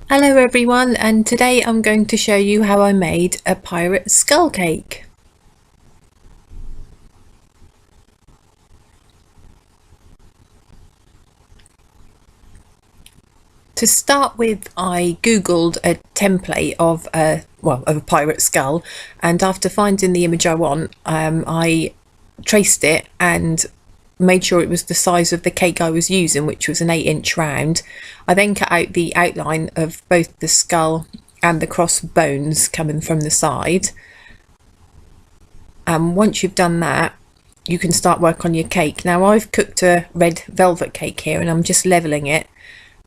Hello everyone, and today I'm going to show you how I made a pirate skull cake. To start with, I googled a template of a pirate skull, and after finding the image I want, I traced it and made sure it was the size of the cake I was using, which was an 8-inch round. I then cut out the outline of both the skull and the crossbones coming from the side. And once you've done that, you can start work on your cake. Now I've cooked a red velvet cake here, and I'm just leveling it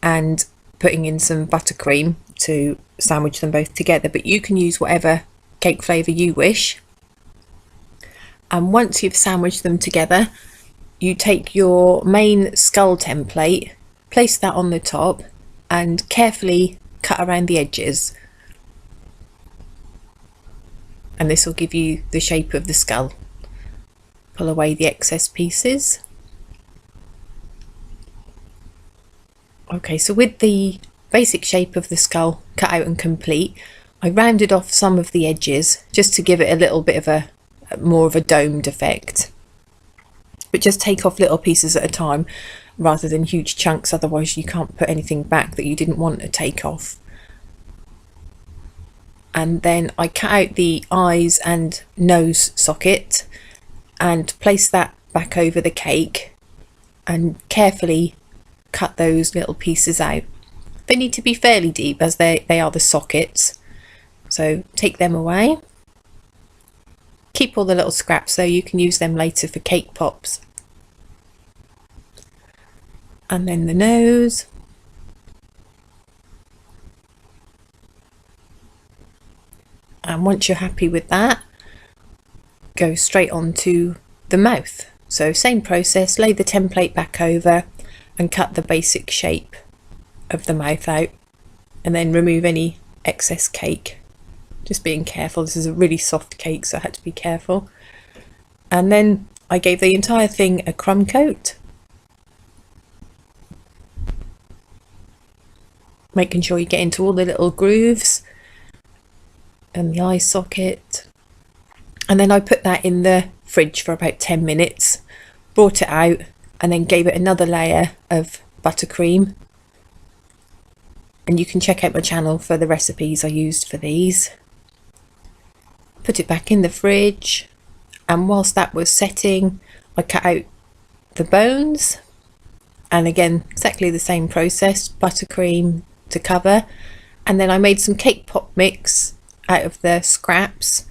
and putting in some buttercream to sandwich them both together, but you can use whatever cake flavour you wish. And once you've sandwiched them together, you take your main skull template, place that on the top, and carefully cut around the edges. And this will give you the shape of the skull. Pull away the excess pieces. Okay, so with the basic shape of the skull cut out and complete, I rounded off some of the edges just to give it a little bit of a more of a domed effect. But just take off little pieces at a time rather than huge chunks, otherwise you can't put anything back that you didn't want to take off. And then I cut out the eyes and nose socket and place that back over the cake and carefully cut those little pieces out. They need to be fairly deep as they are the sockets, so take them away. Keep all the little scraps so you can use them later for cake pops. And then the nose. And once you're happy with that, go straight on to the mouth. So same process, lay the template back over and cut the basic shape of the mouth out, and then remove any excess cake. Just being careful, this is a really soft cake, so I had to be careful. And then I gave the entire thing a crumb coat, making sure you get into all the little grooves and the eye socket. And then I put that in the fridge for about 10 minutes, brought it out, and then gave it another layer of buttercream. And you can check out my channel for the recipes I used for these. Put it back in the fridge, and whilst that was setting, I cut out the bones, and again exactly the same process, buttercream to cover. And then I made some cake pop mix out of the scraps,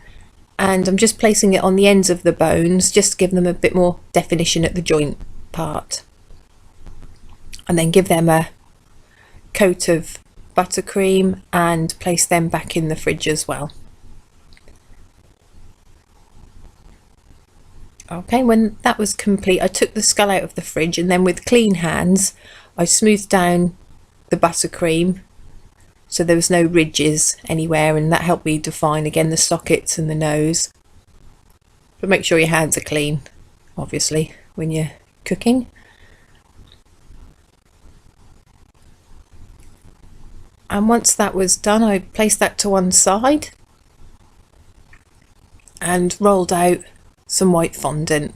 and I'm just placing it on the ends of the bones just to give them a bit more definition at the joint part, and then give them a coat of buttercream and place them back in the fridge as well. Okay, when that was complete, I took the skull out of the fridge, and then with clean hands I smoothed down the buttercream so there was no ridges anywhere, and that helped me define again the sockets and the nose. But make sure your hands are clean, obviously, when you're cooking. And once that was done, I placed that to one side and rolled out some white fondant,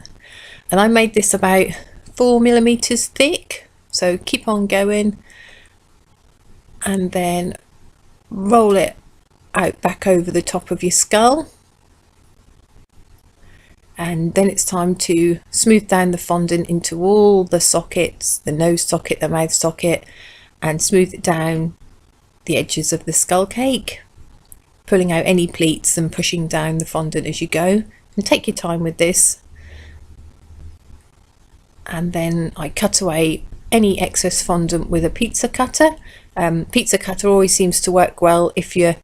and I made this about 4mm thick, so keep on going, and then roll it out back over the top of your skull. And then it's time to smooth down the fondant into all the sockets, the nose socket, the mouth socket, and smooth it down the edges of the skull cake, pulling out any pleats and pushing down the fondant as you go. And take your time with this. And then I cut away any excess fondant with a pizza cutter. Pizza cutter always seems to work well if you've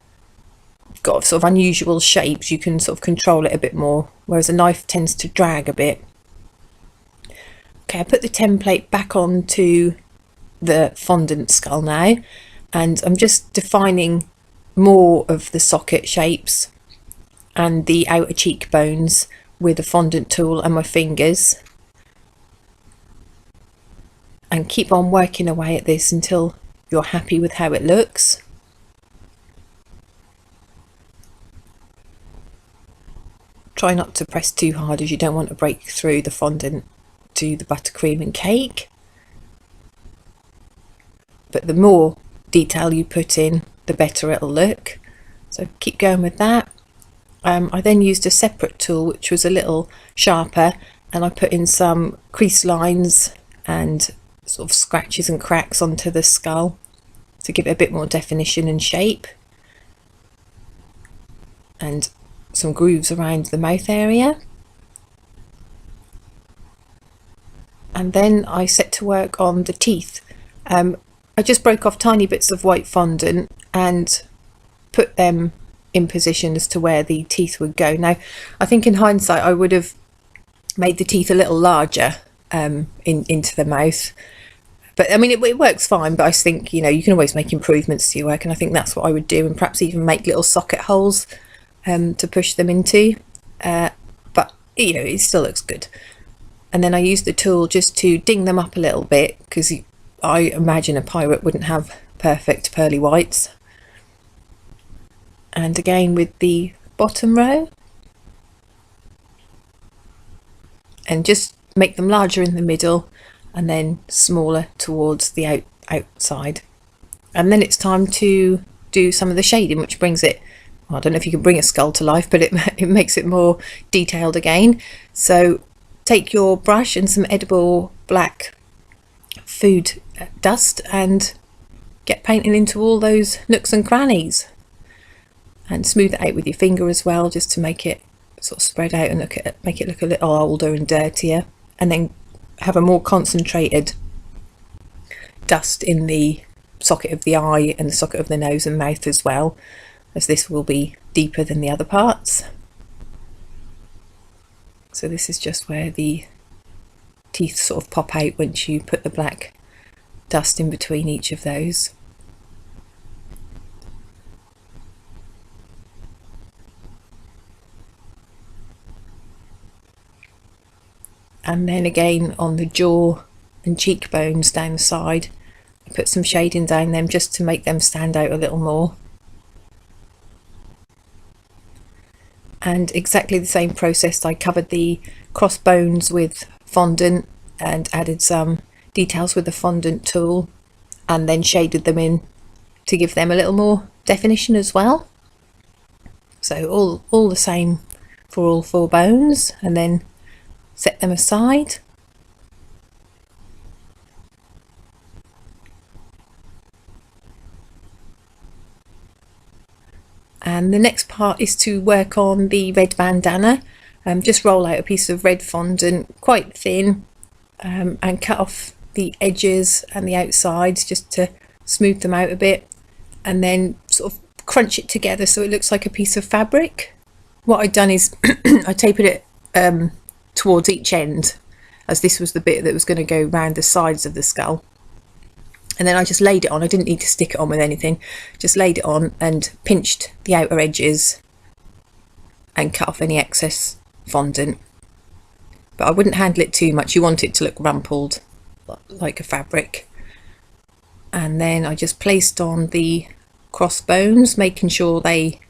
got sort of unusual shapes. You can sort of control it a bit more, whereas a knife tends to drag a bit. Okay, I put the template back onto the fondant skull now, and I'm just defining more of the socket shapes and the outer cheekbones with a fondant tool and my fingers, and keep on working away at this until you're happy with how it looks. try not to press too hard, as you don't want to break through the fondant to the buttercream and cake. But the more detail you put in, the better it'll look. So keep going with that. I then used a separate tool which was a little sharper, and I put in some crease lines and sort of scratches and cracks onto the skull to give it a bit more definition and shape, and some grooves around the mouth area. And then I set to work on the teeth. I just broke off tiny bits of white fondant and put them in position as to where the teeth would go. Now, I think in hindsight I would have made the teeth a little larger into the mouth, but I mean it works fine. But I think, you know, you can always make improvements to your work, and I think that's what I would do, and perhaps even make little socket holes to push them into, but you know, it still looks good. And then I used the tool just to ding them up a little bit, because I imagine a pirate wouldn't have perfect pearly whites. And again with the bottom row, and just make them larger in the middle and then smaller towards the outside. And then it's time to do some of the shading, which brings it, well, I don't know if you can bring a skull to life, but it makes it more detailed again. So take your brush and some edible black food dust and get painting into all those nooks and crannies, and smooth it out with your finger as well, just to make it sort of spread out and make it look a little older and dirtier. And then have a more concentrated dust in the socket of the eye and the socket of the nose and mouth as well, as this will be deeper than the other parts. So this is just where the teeth sort of pop out once you put the black dust in between each of those. And then again on the jaw and cheekbones down the side, I put some shading down them just to make them stand out a little more. And exactly the same process, I covered the crossbones with fondant and added some details with the fondant tool, and then shaded them in to give them a little more definition as well. So all the same for all four bones, and then set them aside. And the next part is to work on the red bandana. Just roll out a piece of red fondant quite thin, and cut off the edges and the outsides just to smooth them out a bit, and then sort of crunch it together so it looks like a piece of fabric. What I'd done is I tapered it towards each end, as this was the bit that was going to go round the sides of the skull, and then I just laid it on. I didn't need to stick it on with anything, just laid it on and pinched the outer edges and cut off any excess fondant. But I wouldn't handle it too much, you want it to look rumpled like a fabric. And then I just placed on the crossbones, making sure they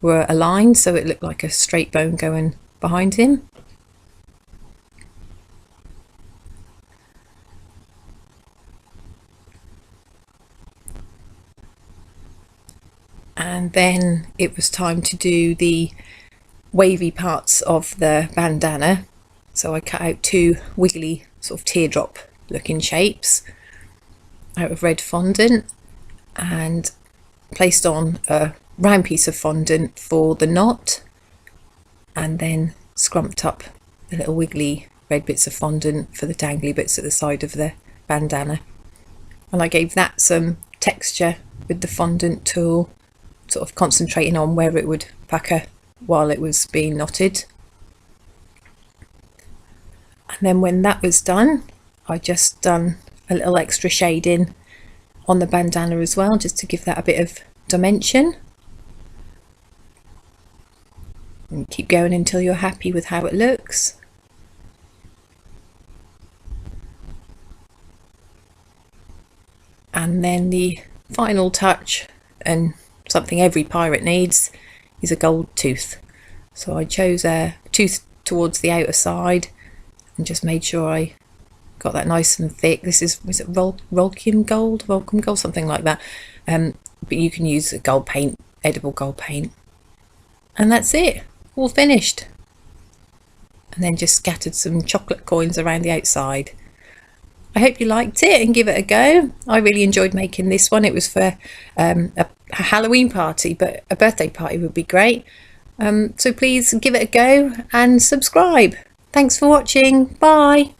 were aligned so it looked like a straight bone going behind him. And then it was time to do the wavy parts of the bandana. So I cut out two wiggly sort of teardrop looking shapes out of red fondant, and placed on a round piece of fondant for the knot, and then scrumped up the little wiggly red bits of fondant for the dangly bits at the side of the bandana. And I gave that some texture with the fondant tool, sort of concentrating on where it would pucker while it was being knotted. And then when that was done, I just done a little extra shading on the bandana as well, just to give that a bit of dimension. And keep going until you're happy with how it looks. And then the final touch, and something every pirate needs, is a gold tooth. So I chose a towards the outer side, and just made sure I got that nice and thick. This is it Volcom gold, something like that. But you can use gold paint, edible gold paint. And that's it, all finished. And then just scattered some chocolate coins around the outside. I hope you liked it and give it a go. I really enjoyed making this one. It was for a Halloween party, but a birthday party would be great. So please give it a go and subscribe. Thanks for watching. Bye.